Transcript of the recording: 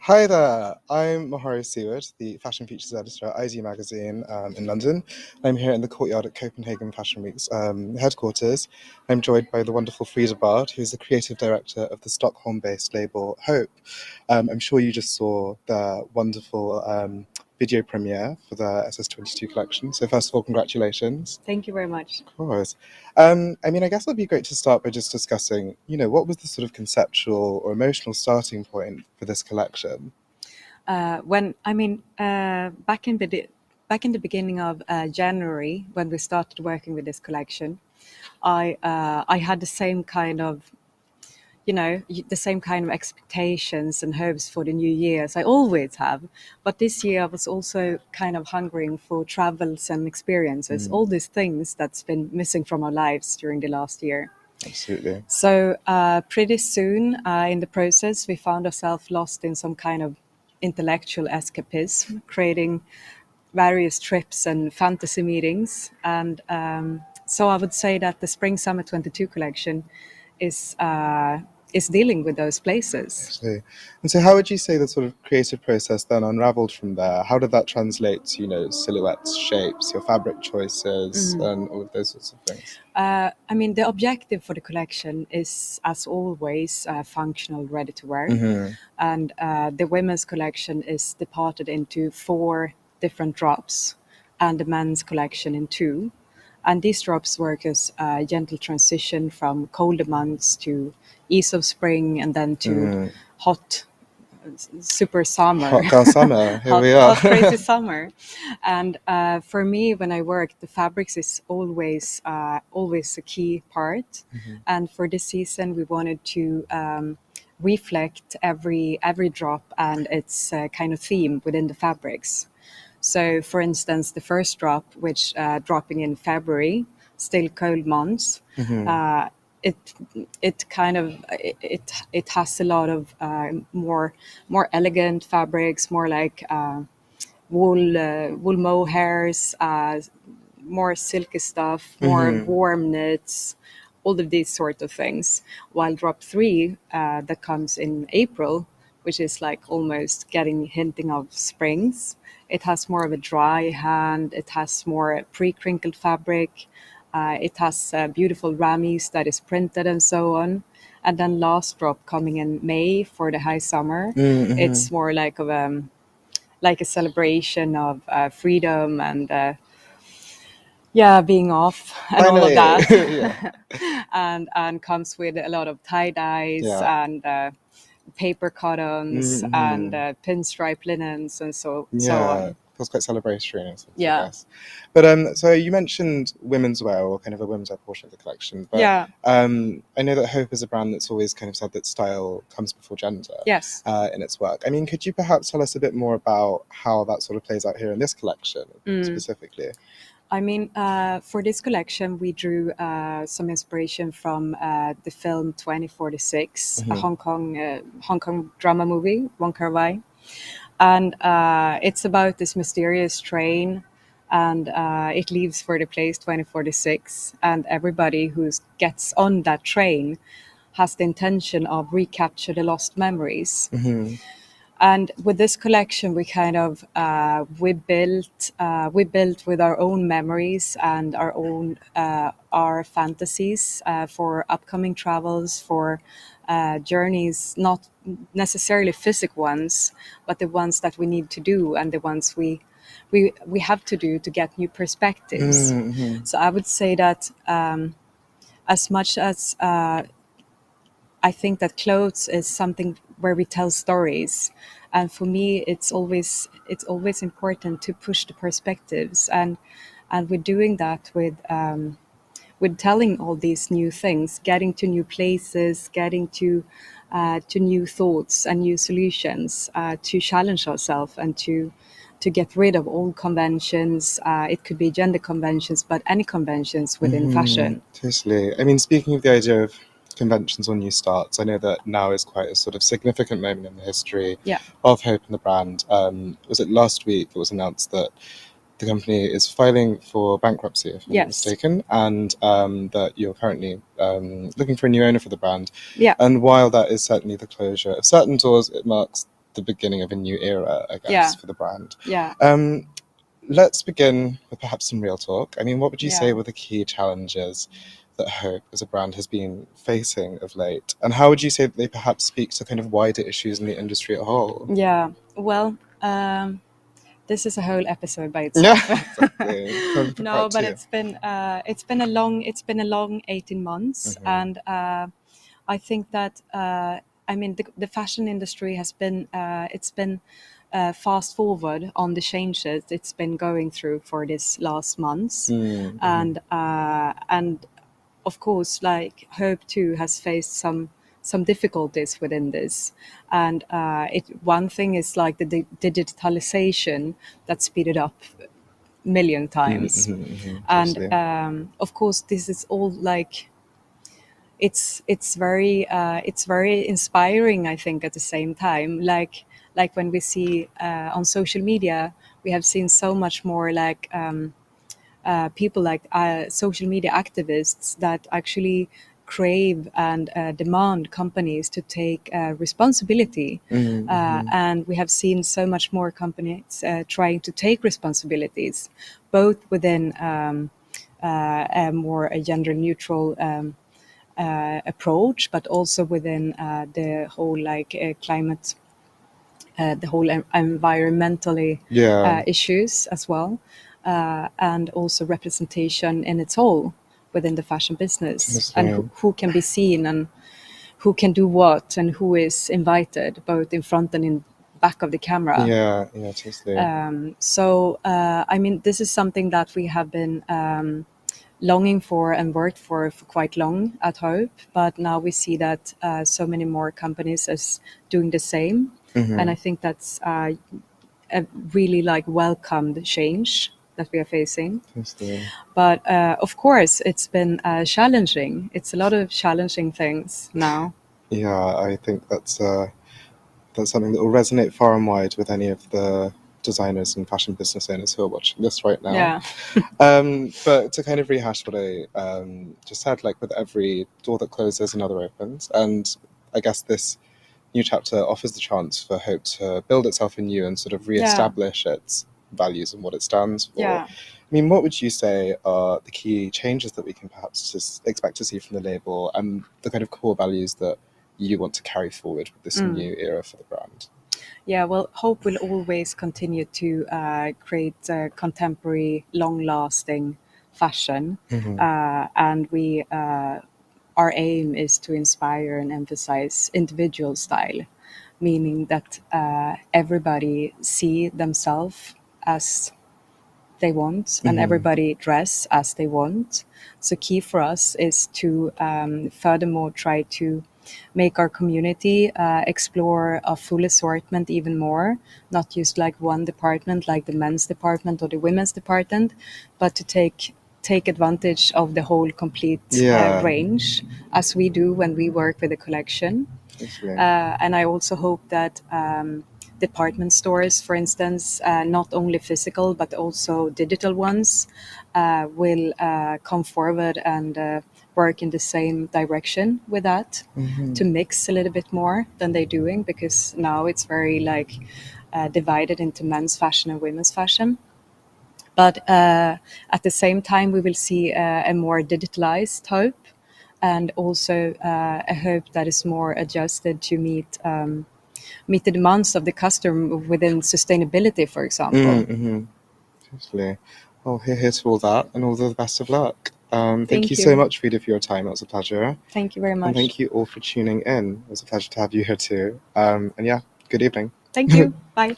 Hi there, I'm Mahoro Seward, the fashion features editor at IG Magazine in London. I'm here in the courtyard at Copenhagen Fashion Week's headquarters. I'm joined by the wonderful Frida Bard, who's the creative director of the Stockholm-based label Hope. I'm sure you just saw the wonderful video premiere for the SS22 collection. So first of all, congratulations. Thank you very much. Of course. I guess it'd be great to start by just discussing, what was the sort of conceptual or emotional starting point for this collection? Back in the beginning of January, when we started working with this collection, I had the same kind of expectations and hopes for the new year as I always have. But this year I was also kind of hungering for travels and experiences, all these things that's been missing from our lives during the last year. Absolutely. So pretty soon in the process, we found ourselves lost in some kind of intellectual escapism, creating various trips and fantasy meetings. And so I would say that the Spring Summer 22 collection is dealing with those places. And so how would you say the sort of creative process then unraveled from there? How did that translate to, silhouettes, shapes, your fabric choices, and all of those sorts of things? The objective for the collection is, as always, functional, ready to wear. And the women's collection is departed into 4 different drops, and the men's collection in 2. And these drops work as a gentle transition from colder months to ease of spring, and then to hot, super summer. Hot girl summer, here we are. Hot, crazy summer. And for me, when I work, the fabrics is always a key part. And for this season, we wanted to reflect every drop and its kind of theme within the fabrics. So, for instance, the first drop, which dropping in February, still cold months, it has a lot of more elegant fabrics, more like wool mohairs, more silky stuff, more warm knits, all of these sort of things. While drop 3 that comes in April, which is like almost hinting of springs. It has more of a dry hand. It has more pre-crinkled fabric. It has beautiful ramis that is printed and so on. And then last drop coming in May for the high summer. It's more like a celebration of freedom and being off and all of that. and comes with a lot of tie-dyes and paper cottons and pinstripe linens and so on. Feels quite celebratory in a sense, I guess. But so you mentioned women's wear, or kind of a women's wear portion of the collection. But I know that Hope is a brand that's always kind of said that style comes before gender. Yes. In its work. I mean, could you perhaps tell us a bit more about how that sort of plays out here in this collection specifically? For this collection, we drew some inspiration from the film 2046, a Hong Kong drama movie, Wong Kar-wai. And it's about this mysterious train, and it leaves for the place 2046. And everybody who gets on that train has the intention of recapture the lost memories. And with this collection, we kind of we built with our own memories and our fantasies for upcoming travels, for journeys, not necessarily physical ones, but the ones that we need to do and the ones we have to do to get new perspectives. So I would say that as much as I think that clothes is something where we tell stories, and for me, it's always important to push the perspectives, and we're doing that with telling all these new things, getting to new places, getting to new thoughts and new solutions, to challenge ourselves and to get rid of old conventions. It could be gender conventions, but any conventions within fashion. Totally. I mean, speaking of the idea of conventions or new starts, I know that now is quite a sort of significant moment in the history of Hope and the brand. Was it last week it was announced that the company is filing for bankruptcy, if I'm not mistaken, and that you're currently looking for a new owner for the brand. And while that is certainly the closure of certain doors, it marks the beginning of a new era, I guess, Yeah. for the brand. Yeah. Let's begin with perhaps some real talk. I mean, what would you say Yeah. were the key challenges that Hope as a brand has been facing of late? And how would you say that they perhaps speak to kind of wider issues in the industry at whole? Yeah. Well, this is a whole episode by Yeah, itself. exactly. Perfect for No, part but two. it's been a long 18 months, and I think that I mean the fashion industry has been it's been fast forward on the changes it's been going through for this last months, and of course, like Hope too has faced some difficulties within this, and one thing is like the digitalization that speeded up million times, and Totally. of course this is all like it's very inspiring, I think, at the same time, like when we see on social media, we have seen so much more like people like social media activists that actually crave and demand companies to take responsibility. And we have seen so much more companies trying to take responsibilities, both within a more gender neutral approach, but also within the whole like climate, the whole environmentally Yeah. issues as well, and also representation in its whole within the fashion business, and Totally. who can be seen and who can do what and who is invited, both in front and in back of the camera. Yeah, totally. So I mean, this is something that we have been longing for and worked for quite long at Hope, but now we see that so many more companies is doing the same, and I think that's a really like welcomed change that we are facing. Totally. But of course, it's been challenging. It's a lot of challenging things now. Yeah, I think that's something that will resonate far and wide with any of the designers and fashion business owners who are watching this right now. Yeah. But to kind of rehash what I just said, like with every door that closes, another opens. And I guess this new chapter offers the chance for Hope to build itself anew and sort of re-establish its values and what it stands for. Yeah. I mean, what would you say are the key changes that we can perhaps just expect to see from the label, and the kind of core values that you want to carry forward with this new era for the brand? Yeah, well, Hope will always continue to create contemporary, long-lasting fashion, and our aim is to inspire and emphasize individual style, meaning that everybody see themselves as they want and everybody dress as they want. So key for us is to furthermore try to make our community explore a full assortment even more, not just like one department like the men's department or the women's department, but to take advantage of the whole complete range, as we do when we work with a collection. And I also hope that department stores, for instance, not only physical but also digital ones, will come forward and work in the same direction with that, to mix a little bit more than they're doing, because now it's very like divided into men's fashion and women's fashion. But at the same time, we will see a more digitalized Hope, and also a Hope that is more adjusted to meet the demands of the customer within sustainability, for example. Totally. Well, here's to all that, and all the best of luck. Thank you you. so much, Frida, for your time. It was a pleasure. Thank you very much. And thank you all for tuning in. It was a pleasure to have you here too. And yeah, good evening. Thank you. Bye.